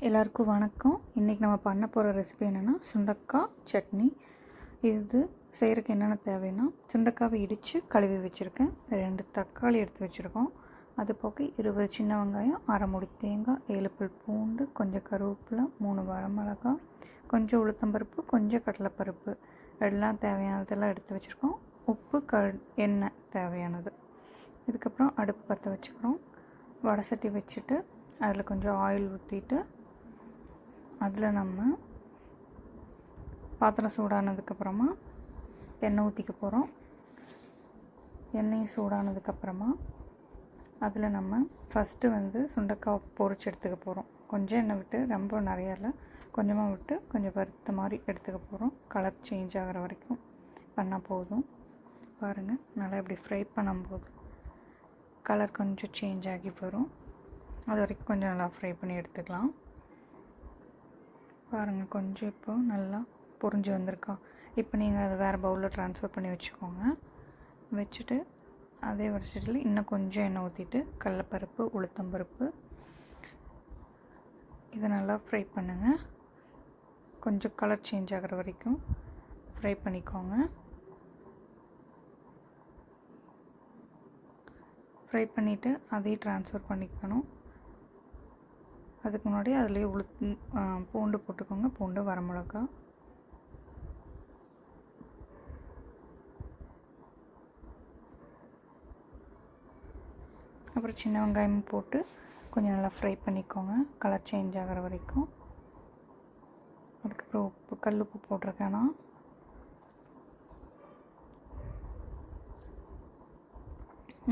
எல்லாருக்கும் வணக்கம். இன்றைக்கி நம்ம பண்ண போகிற ரெசிபி என்னென்னா சுண்டக்காய் சட்னி. இது செய்கிறதுக்கு என்னென்ன தேவைன்னா, சுண்டக்காவை இடித்து கழுவி வச்சுருக்கேன், 2 தக்காளி எடுத்து வச்சுருக்கோம், அது போக 20 சின்ன வெங்காயம், அரை மூடி தேங்காய், 7 பல் பூண்டு, கொஞ்சம் கருவேப்பிலை, 3 வரமிளகாய், கொஞ்சம் உளுத்தம்பருப்பு, கொஞ்சம் கடலைப்பருப்பு எல்லாம் தேவையானதெல்லாம் எடுத்து வச்சுருக்கோம். உப்பு, எண்ணெய் தேவையானது. இதுக்கப்புறம் அடுப்பு பற்ற வச்சுக்கிறோம். வடை சட்டி வச்சுட்டு அதில் கொஞ்சம் ஆயில் ஊற்றிட்டு அதில் நம்ம பாத்திரம் சூடானதுக்கப்புறமா எண்ணெய் ஊற்றிக்க போகிறோம். எண்ணெய் சூடானதுக்கப்புறமா அதில் நம்ம ஃபஸ்ட்டு சுண்டைக்காய் பொரிச்சு எடுத்துக்க போகிறோம். கொஞ்சம் எண்ணெய் விட்டு, ரொம்ப நிறையா இல்லை, கொஞ்சமாக விட்டு கொஞ்சம் வறுத்த மாதிரி எடுத்துக்க போகிறோம். கலர் சேஞ்ச் ஆகிற வரைக்கும் பண்ணால் போதும். பாருங்கள், நல்லா இப்படி ஃப்ரை பண்ணும்போது கலர் கொஞ்சம் சேஞ்ச் ஆகி வரும். அது வரைக்கும் கொஞ்சம் நல்லா ஃப்ரை பண்ணி எடுத்துக்கலாம். பாருங்கள், கொஞ்சம் இப்போ நல்லா பொரிஞ்சு வந்திருக்கா. இப்போ நீங்கள் அதை வேறு பவுலில் ட்ரான்ஸ்ஃபர் பண்ணி வச்சுக்கோங்க. வச்சுட்டு அதே வரிசையில் இன்னும் கொஞ்சம் எண்ணெய் ஊற்றிட்டு கடலைப்பருப்பு, உளுத்தம்பருப்பு இதை நல்லா ஃப்ரை பண்ணுங்கள். கொஞ்சம் கலர் சேஞ்ச் ஆகிற வரைக்கும் ஃப்ரை பண்ணிக்கோங்க. ஃப்ரை பண்ணிவிட்டு அதையும் ட்ரான்ஸ்ஃபர் பண்ணிக்கணும். அதுக்கு முன்னாடி அதுலேயே பூண்டு போட்டுக்கோங்க. பூண்டு, வரமிளகா, அப்புறம் சின்ன வெங்காயம் போட்டு கொஞ்சம் நல்லா ஃப்ரை பண்ணிக்கோங்க, கலர் சேஞ்ச் ஆகிற வரைக்கும். அதுக்கப்புறம் உப்பு, கல்லுப்பு போட்டிருக்கேன்னா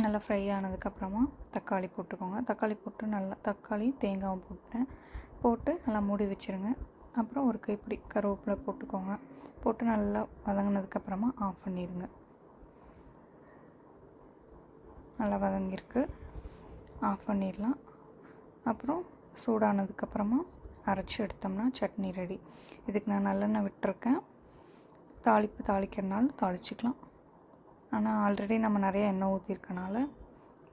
நல்லா ஃப்ரை ஆனதுக்கப்புறமா தக்காளி போட்டுக்கோங்க. தக்காளி போட்டு நல்லா தக்காளி தேங்காயும் போட்டு நல்லா மூடி வச்சுருங்க. அப்புறம் ஒரு கைப்பிடி கருவேப்பிலை போட்டுக்கோங்க. போட்டு நல்லா வதங்கினதுக்கப்புறமா ஆஃப் பண்ணிடுங்க. நல்லா வதங்கியிருக்கு, ஆஃப் பண்ணிடலாம். அப்புறம் சூடானதுக்கப்புறமா அரைச்சி எடுத்தோம்னா சட்னி ரெடி. இதுக்கு நான் நல்லெண்ணெய் விட்டுருக்கேன். தாளிக்கிறனால தாளிச்சிக்கலாம். ஆனால் ஆல்ரெடி நம்ம நிறைய எண்ணெய் ஊற்றிருக்கனால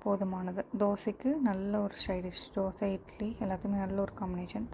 போதுமானது. தோசைக்கு நல்ல ஒரு சைட் டிஷ். தோசை, இட்லி எல்லாத்துக்குமே நல்ல ஒரு காம்பினேஷன்.